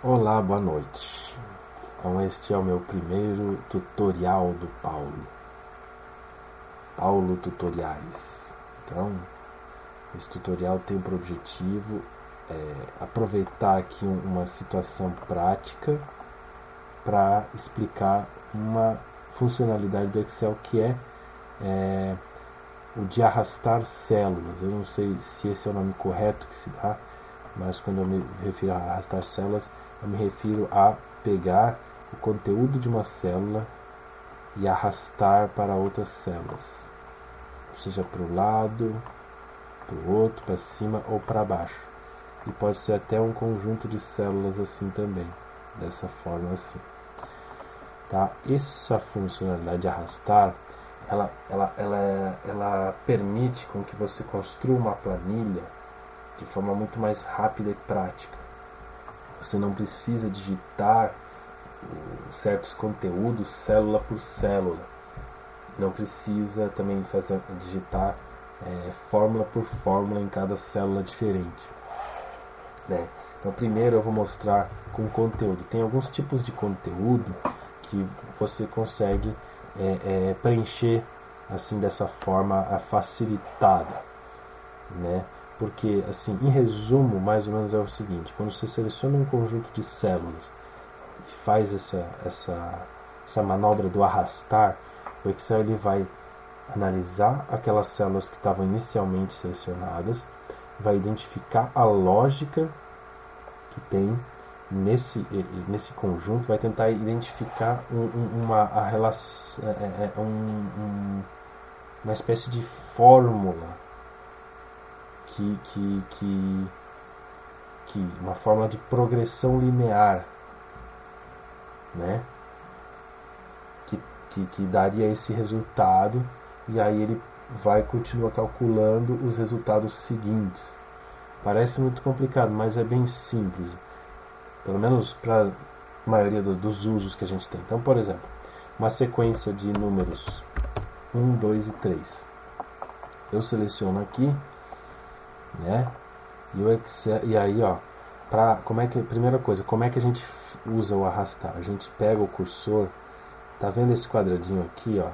Olá, boa noite. Então este é o meu primeiro tutorial do Paulo Tutoriais. Então, esse tutorial tem por objetivo aproveitar aqui uma situação prática para explicar uma funcionalidade do Excel que é o de arrastar células. Eu não sei se esse é o nome correto que se dá, mas quando eu me refiro a arrastar células, eu me refiro a pegar o conteúdo de uma célula e arrastar para outras células, seja para o lado, para o outro, para cima ou para baixo. E pode ser até um conjunto de células assim também, dessa forma assim. Tá? Essa funcionalidade de arrastar, ela permite com que você construa uma planilha de forma muito mais rápida e prática. Você não precisa digitar certos conteúdos célula por célula. Não precisa também digitar fórmula por fórmula em cada célula diferente. Né? Então, primeiro eu vou mostrar com conteúdo. Tem alguns tipos de conteúdo que você consegue preencher assim dessa forma facilitada, né? Porque, assim, em resumo, mais ou menos é o seguinte: quando você seleciona um conjunto de células e faz essa manobra do arrastar, o Excel ele vai analisar aquelas células que estavam inicialmente selecionadas, vai identificar a lógica que tem nesse conjunto, vai tentar identificar uma espécie de fórmula uma fórmula de progressão linear, né? Que daria esse resultado, e aí ele vai continuar calculando os resultados seguintes. Parece muito complicado, mas é bem simples, pelo menos para a maioria dos usos que a gente tem. Então, por exemplo, uma sequência de números 1, 2 e 3. Eu seleciono aqui, né? E o Excel, e aí, ó, primeira coisa, como é que a gente usa o arrastar? A gente pega o cursor, tá vendo esse quadradinho aqui, ó?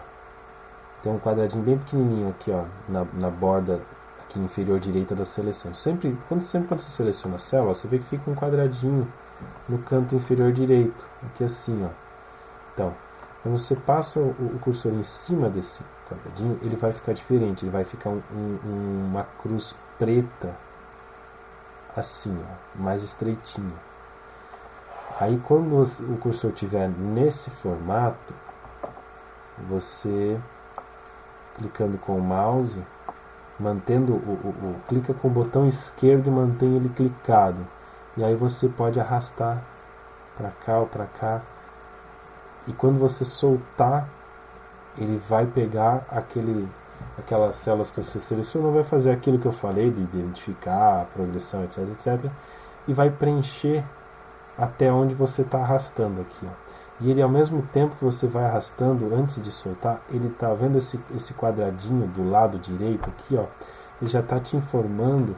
Tem um quadradinho bem pequenininho aqui, ó, na borda aqui inferior direita da seleção. Sempre quando você seleciona a célula, você vê que fica um quadradinho no canto inferior direito, aqui assim, ó. Então, quando você passa o cursor em cima desse quadradinho, ele vai ficar diferente, ele vai ficar uma cruz preta, assim, ó, mais estreitinho. Aí quando o cursor estiver nesse formato, você, clicando com o mouse, mantendo clica com o botão esquerdo e mantém ele clicado. E aí você pode arrastar para cá ou para cá. E quando você soltar, ele vai pegar aquelas células que você selecionou, vai fazer aquilo que eu falei de identificar a progressão, etc, etc, e vai preencher até onde você está arrastando aqui, ó. E ele, ao mesmo tempo que você vai arrastando, antes de soltar, ele está vendo esse quadradinho do lado direito aqui, ó, ele já está te informando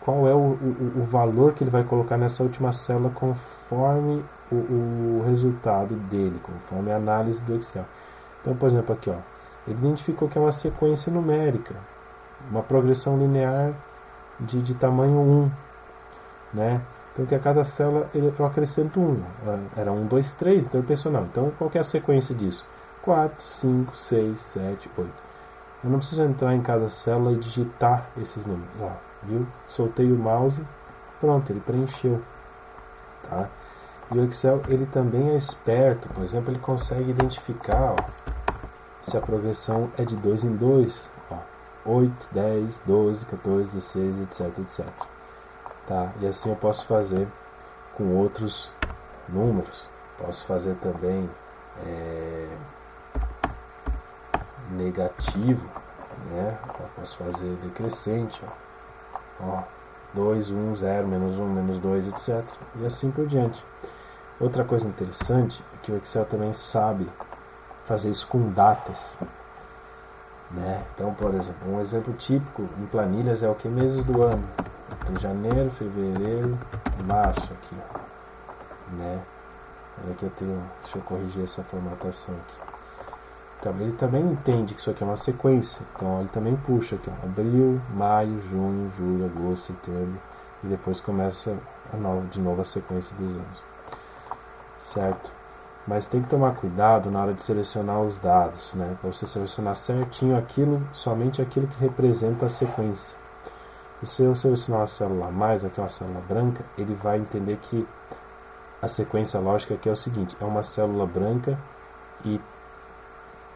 qual é o valor que ele vai colocar nessa última célula conforme o resultado dele, conforme a análise do Excel. Então, por exemplo, aqui, ó, ele identificou que é uma sequência numérica, uma progressão linear de tamanho 1, né? Então, que a cada célula eu acrescento 1. Era 1, 2, 3, então eu penso, não. Então, qual que é a sequência disso? 4, 5, 6, 7, 8. Eu não preciso entrar em cada célula e digitar esses números. Ó, viu? Soltei o mouse, pronto, ele preencheu. Tá? E o Excel, ele também é esperto. Por exemplo, ele consegue identificar, ó, se a progressão é de 2 em 2, ó, 8, 10, 12, 14, 16, etc, etc. Tá? E assim eu posso fazer com outros números. Posso fazer também negativo, né? Eu posso fazer decrescente, ó, 2, 1, 0, menos 1, menos 2, etc. E assim por diante. Outra coisa interessante é que o Excel também sabe fazer isso com datas, né? Então, por exemplo, um exemplo típico em planilhas é o que? Meses do ano. Tem janeiro, fevereiro, março aqui, ó. né? Aqui eu tenho, deixa eu corrigir essa formatação aqui. Então, ele também entende que isso aqui é uma sequência, então ele também puxa aqui, ó, abril, maio, junho, julho, agosto, setembro, e depois começa de novo a sequência dos anos, certo? Mas tem que tomar cuidado na hora de selecionar os dados, né? Para você selecionar certinho aquilo, somente aquilo que representa a sequência. Se eu selecionar uma célula a mais, aqui uma célula branca, ele vai entender que a sequência lógica aqui é o seguinte, é uma célula branca e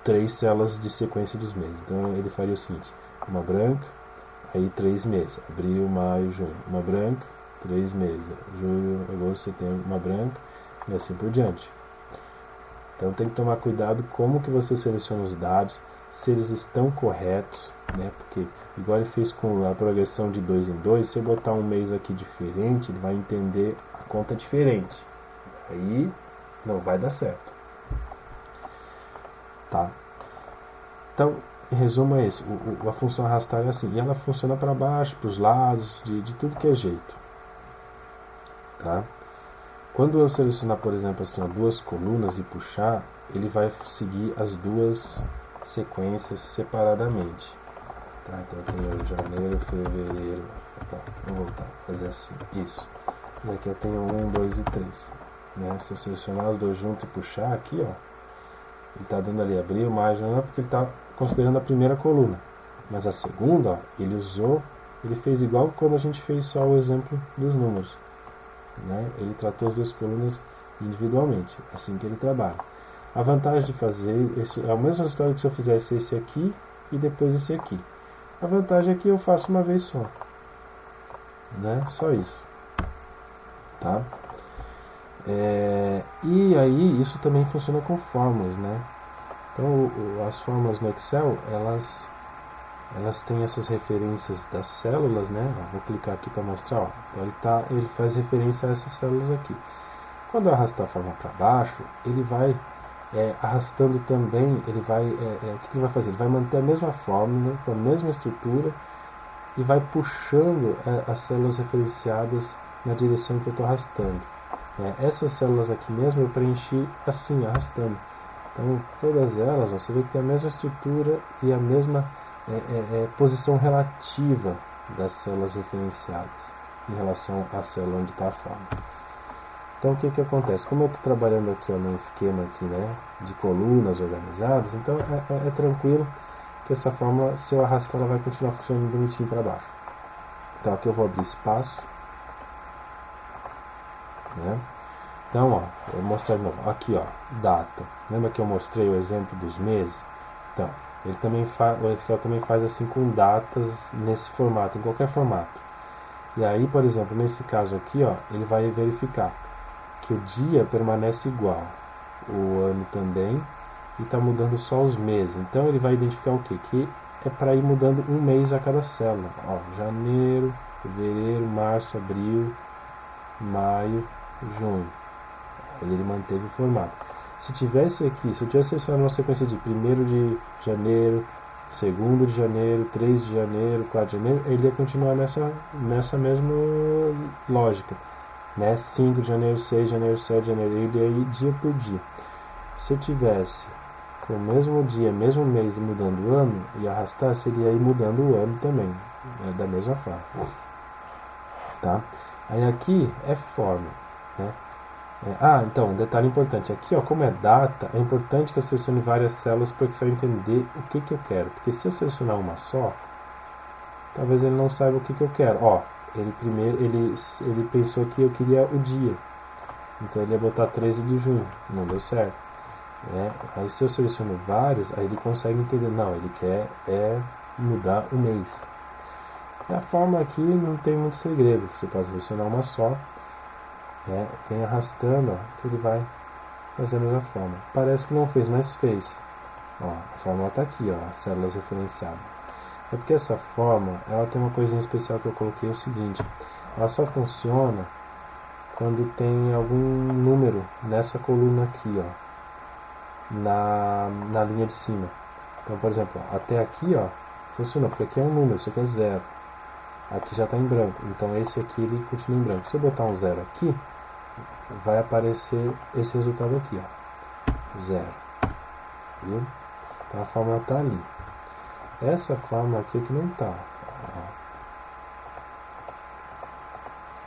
3 células de sequência dos meses. Então ele faria o seguinte, uma branca, aí 3 meses, abril, maio, junho, uma branca, 3 meses, julho, agosto, setembro, uma branca, e assim por diante. Então tem que tomar cuidado como que você seleciona os dados, se eles estão corretos, né? Porque igual ele fez com a progressão de 2 em 2, se eu botar um mês aqui diferente, ele vai entender a conta diferente. Aí não vai dar certo. Tá? Então, em resumo é esse. A função arrastar é assim. E ela funciona para baixo, para os lados, de tudo que é jeito. Tá? Quando eu selecionar, por exemplo, assim, ó, 2 colunas e puxar, ele vai seguir as 2 sequências separadamente. Tá? Então eu tenho janeiro, fevereiro. Tá, vou voltar, fazer assim. Isso. E aqui eu tenho 1, 2 e 3. Né? Se eu selecionar os 2 juntos e puxar aqui, ó, ele está dando ali abril, maio, não é porque ele está considerando a primeira coluna. Mas a segunda, ó, ele fez igual quando a gente fez só o exemplo dos números. Né? Ele tratou as 2 colunas individualmente, assim que ele trabalha. A vantagem de fazer isso é a mesma história que se eu fizesse esse aqui e depois esse aqui. A vantagem é que eu faço uma vez só, né? Só isso, tá? E aí isso também funciona com fórmulas, né? Então as fórmulas no Excel elas têm essas referências das células, né? Vou clicar aqui para mostrar, ó. Então ele faz referência a essas células aqui. Quando eu arrastar a fórmula para baixo, ele vai arrastando também, ele vai, o que ele vai fazer? Ele vai manter a mesma fórmula, com a mesma estrutura, e vai puxando as células referenciadas na direção que eu estou arrastando. Essas células aqui mesmo eu preenchi assim, arrastando. Então todas elas, ó, você vê que tem a mesma estrutura e a mesma posição relativa das células referenciadas em relação à célula onde está a fórmula. Então o que acontece? Como eu estou trabalhando aqui, ó, num esquema aqui, né, de colunas organizadas, então é tranquilo que essa fórmula, se eu arrastar, ela vai continuar funcionando bonitinho para baixo. Então aqui eu vou abrir espaço, né? Então, ó, eu vou mostrar de novo. Aqui, ó, data. Lembra que eu mostrei o exemplo dos meses? Então, ele também o Excel também faz assim com datas nesse formato, em qualquer formato. E aí, por exemplo, nesse caso aqui, ó, ele vai verificar que o dia permanece igual, o ano também, e está mudando só os meses. Então ele vai identificar o quê? Que é para ir mudando um mês a cada célula. Ó, janeiro, fevereiro, março, abril, maio, junho. Ele manteve o formato. Se tivesse aqui, se eu tivesse selecionado uma sequência de 1º de janeiro, 2º de janeiro, 3 de janeiro, 4 de janeiro, ele ia continuar nessa mesma lógica, né? 5 de janeiro, 6 de janeiro, 7 de janeiro, ele ia ir dia por dia. Se eu tivesse com o mesmo dia, mesmo mês mudando o ano, e arrastar, seria ir mudando o ano também, né? Da mesma forma, tá? Aí aqui é forma, né? Então, um detalhe importante, aqui, ó, como é data, é importante que eu selecione várias células para que você entender o que eu quero, porque se eu selecionar uma só, talvez ele não saiba o que eu quero. Ó, ele pensou que eu queria o dia, então ele ia botar 13 de junho, não deu certo, né? Aí se eu seleciono várias, aí ele consegue entender, não, ele quer mudar o mês. E a forma aqui não tem muito segredo, você pode selecionar uma só, vem arrastando, ó, que ele vai fazer a mesma forma. Parece que não fez, mas fez. Ó, a fórmula está aqui, ó, as células referenciadas. É porque essa fórmula, ela tem uma coisinha especial que eu coloquei, o seguinte, ela só funciona quando tem algum número nessa coluna aqui, ó, na linha de cima. Então, por exemplo, ó, até aqui, ó, funciona, porque aqui é um número, isso aqui é 0. Aqui já está em branco, então esse aqui ele continua em branco. Se eu botar um 0 aqui, vai aparecer esse resultado aqui, ó, 0. Viu? Então a fórmula está ali. Essa fórmula aqui é que não está.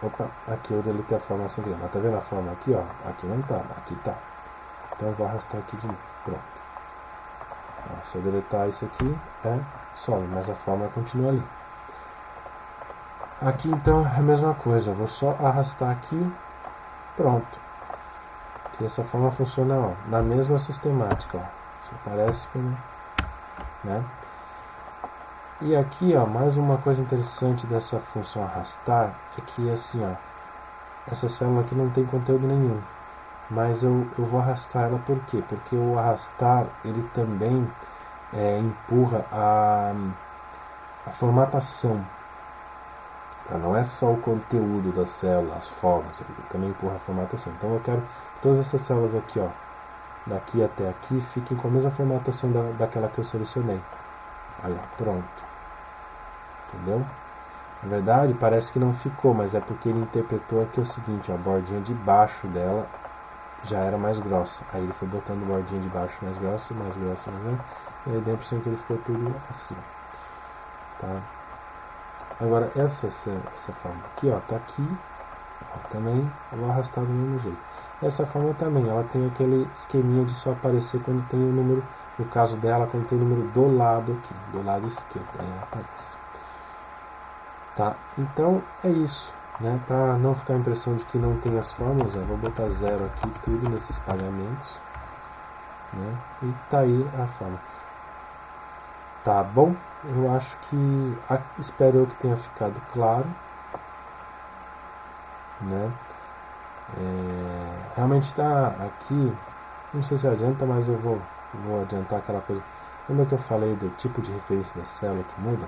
Opa, aqui eu deletei a fórmula sem querer. Mas tá vendo a fórmula aqui, ó? Aqui não está, aqui está. Então eu vou arrastar aqui de novo. Pronto. Ó, se eu deletar isso aqui, some, mas a fórmula continua ali. Aqui então é a mesma coisa. Eu vou só arrastar aqui. Pronto. Que essa forma funciona, ó, na mesma sistemática, ó. Só parece que, né? E aqui, ó, mais uma coisa interessante dessa função arrastar é que assim, ó, essa célula aqui não tem conteúdo nenhum, mas eu vou arrastar ela por quê? Porque o arrastar ele também empurra a formatação. Tá? Não é só o conteúdo da célula, as formas, ele também empurra a formatação. Então eu quero que todas essas células aqui, ó, daqui até aqui, fiquem com a mesma formatação daquela que eu selecionei. Olha, pronto. Entendeu? Na verdade, parece que não ficou, mas é porque ele interpretou aqui o seguinte, ó, a bordinha de baixo dela já era mais grossa. Aí ele foi botando a bordinha de baixo mais grossa, mais grossa, mais grossa. E aí deu a impressão que ele ficou tudo assim. Tá? Agora, essa forma aqui, ó, tá aqui, ó, também eu vou arrastar do mesmo jeito. Essa forma também, ela tem aquele esqueminha de só aparecer quando tem o número, no caso dela, quando tem o número do lado aqui, do lado esquerdo, aí ela aparece. Tá? Então, é isso, né? Para não ficar a impressão de que não tem as fórmulas, eu vou botar 0 aqui, tudo nesses pagamentos, né? E tá aí a fórmula. Tá bom? Eu acho que espero eu que tenha ficado claro, né? Realmente está aqui, não sei se adianta, mas eu vou adiantar aquela coisa. Lembra que eu falei do tipo de referência da célula que muda?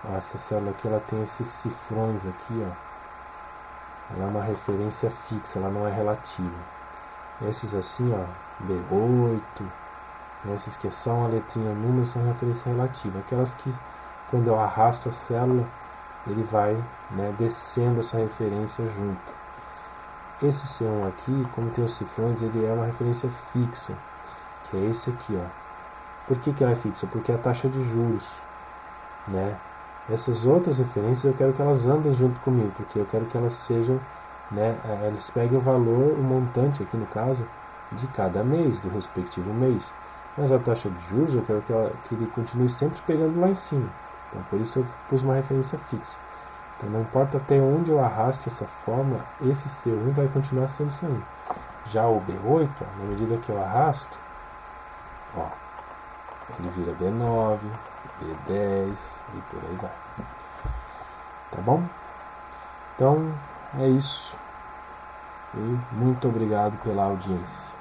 Ó, essa célula aqui ela tem esses cifrões aqui, ó. Ela é uma referência fixa, ela não é relativa. Esses assim, ó, B8, esses que é só uma letrinha número são referência relativa. Aquelas que quando eu arrasto a célula, ele vai, né, descendo essa referência junto. Esse C1 aqui, como tem os cifrões, ele é uma referência fixa, que é esse aqui, ó. Por que ela é fixa? Porque é a taxa de juros, né? Essas outras referências eu quero que elas andem junto comigo, porque eu quero que elas sejam, né, eles peguem o valor, o montante aqui no caso, de cada mês, do respectivo mês. Mas a taxa de juros eu quero que ele continue sempre pegando lá em cima. Então por isso eu pus uma referência fixa. Então não importa até onde eu arraste essa fórmula, esse C1 vai continuar sendo C1. Já o B8, ó, na medida que eu arrasto, ó, ele vira B9, B10 e por aí vai. Tá bom? Então é isso. E muito obrigado pela audiência.